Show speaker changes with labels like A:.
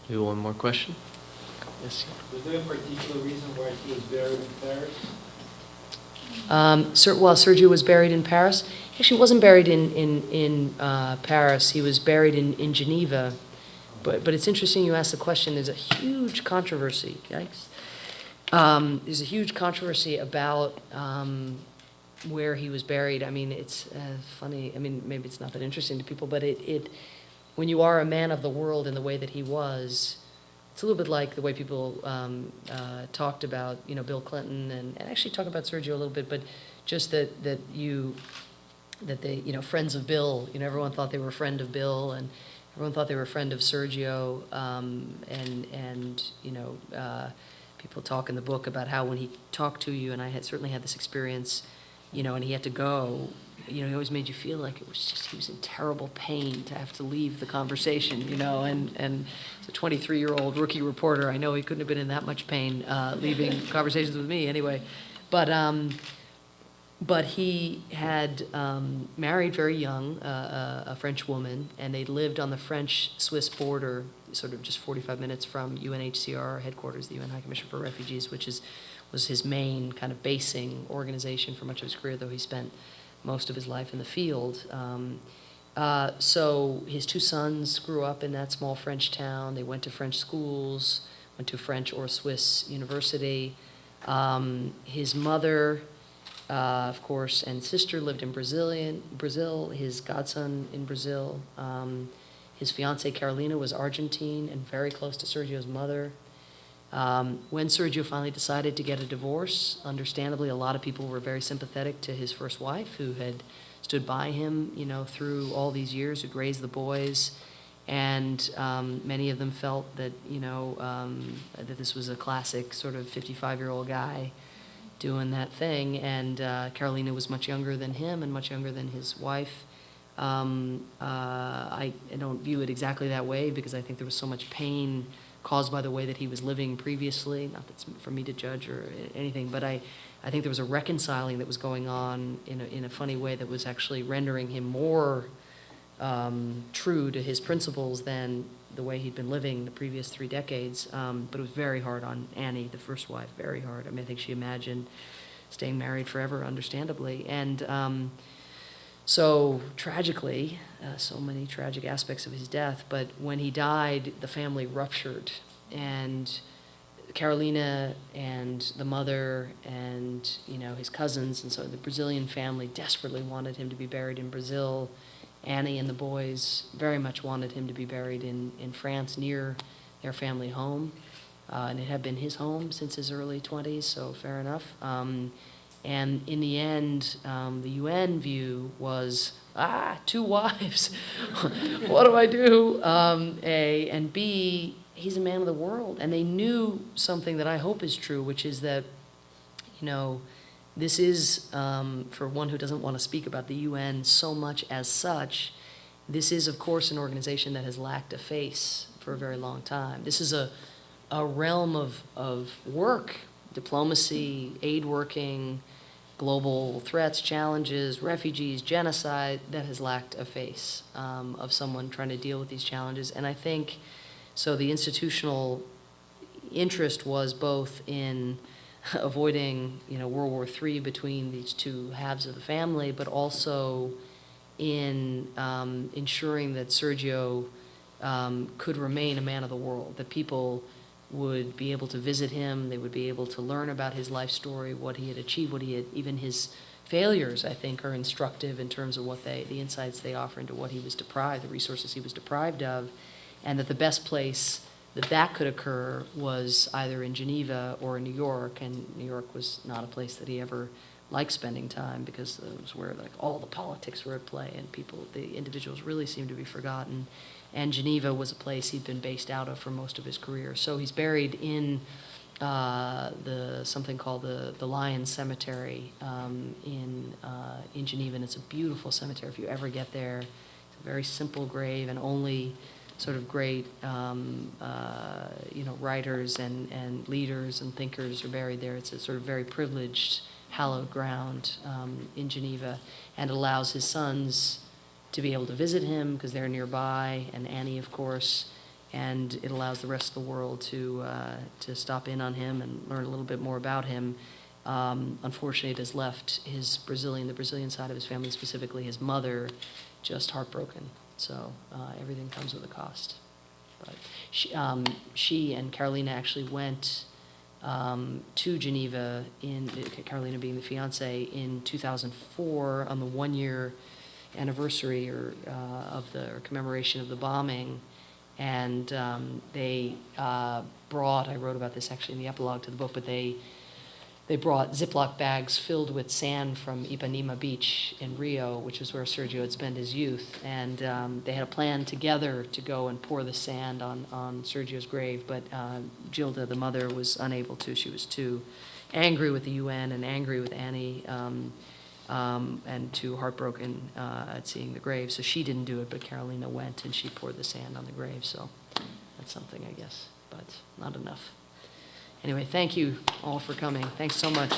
A: Maybe one more question? Yes.
B: Was there a particular reason why he was buried in Paris?
C: Sergio was buried in Paris. He actually wasn't buried in Paris. He was buried in Geneva. But it's interesting you asked the question. There's a huge controversy. Yikes. There's a huge controversy about where he was buried. I mean, it's funny. I mean, maybe it's not that interesting to people, but when you are a man of the world in the way that he was, it's a little bit like the way people talked about, Bill Clinton and actually talk about Sergio a little bit, but just that they, friends of Bill, everyone thought they were a friend of Bill, and everyone thought they were a friend of Sergio, people talk in the book about how when he talked to you, and I had certainly had this experience, and he had to go, he always made you feel like it was just, he was in terrible pain to have to leave the conversation, and as a 23-year-old rookie reporter, I know he couldn't have been in that much pain leaving conversations with me anyway. But he had married very young, a French woman, and they lived on the French-Swiss border, sort of just 45 minutes from UNHCR headquarters, the UN High Commission for Refugees, which was his main kind of basing organization for much of his career, though he spent most of his life in the field. So his two sons grew up in that small French town. They went to French schools, went to French or Swiss university. His mother, of course, and sister lived in Brazil, his godson in Brazil. His fiancée, Carolina, was Argentine and very close to Sergio's mother. When Sergio finally decided to get a divorce, understandably, a lot of people were very sympathetic to his first wife, who had stood by him, through all these years, who'd raised the boys, and many of them felt that, that this was a classic sort of 55-year-old guy doing that thing, and Carolina was much younger than him and much younger than his wife. I don't view it exactly that way because I think there was so much pain caused by the way that he was living previously. Not that's for me to judge or anything, but I think there was a reconciling that was going on in a funny way that was actually rendering him more true to his principles than the way he'd been living the previous 3 decades. But it was very hard on Annie, the first wife, very hard. I mean, I think she imagined staying married forever, understandably. And so tragically, so many tragic aspects of his death, but when he died, the family ruptured, and Carolina and the mother and, his cousins, and so the Brazilian family desperately wanted him to be buried in Brazil. Annie and the boys very much wanted him to be buried in France near their family home, and it had been his home since his early 20s, so fair enough. And in the end, the UN view was, 2 wives. What do I do? A, and B, he's a man of the world. And they knew something that I hope is true, which is that, this is, for one who doesn't want to speak about the UN so much as such, this is, of course, an organization that has lacked a face for a very long time. This is a realm of work, diplomacy, aid working, global threats, challenges, refugees, genocide, that has lacked a face of someone trying to deal with these challenges. And I think, so the institutional interest was both in avoiding, World War III between these two halves of the family, but also in ensuring that Sergio could remain a man of the world, that people would be able to visit him, they would be able to learn about his life story, what he had achieved, even his failures, I think, are instructive in terms of the insights they offer into what he was deprived, the resources he was deprived of, and that the best place that could occur was either in Geneva or in New York, and New York was not a place that he ever liked spending time because it was where all the politics were at play and the individuals really seemed to be forgotten. And Geneva was a place he'd been based out of for most of his career. So he's buried in something called the Lion Cemetery in Geneva, and it's a beautiful cemetery. If you ever get there, it's a very simple grave, and only sort of great writers and leaders and thinkers are buried there. It's a sort of very privileged, hallowed ground in Geneva, and allows his sons to be able to visit him because they're nearby, and Annie, of course, and it allows the rest of the world to stop in on him and learn a little bit more about him. Unfortunately, it has left the Brazilian side of his family, specifically his mother, just heartbroken. So everything comes with a cost. But she and Carolina actually went to Geneva, Carolina being the fiance, in 2004 on the 1-year anniversary or commemoration of the bombing. And they brought, I wrote about this actually in the epilogue to the book, but they brought Ziploc bags filled with sand from Ipanema Beach in Rio, which is where Sergio had spent his youth. And they had a plan together to go and pour the sand on Sergio's grave, but Gilda, the mother, was unable to. She was too angry with the UN and angry with Annie, and too heartbroken at seeing the grave. So she didn't do it, but Carolina went and she poured the sand on the grave. So that's something, I guess, but not enough. Anyway, thank you all for coming. Thanks so much.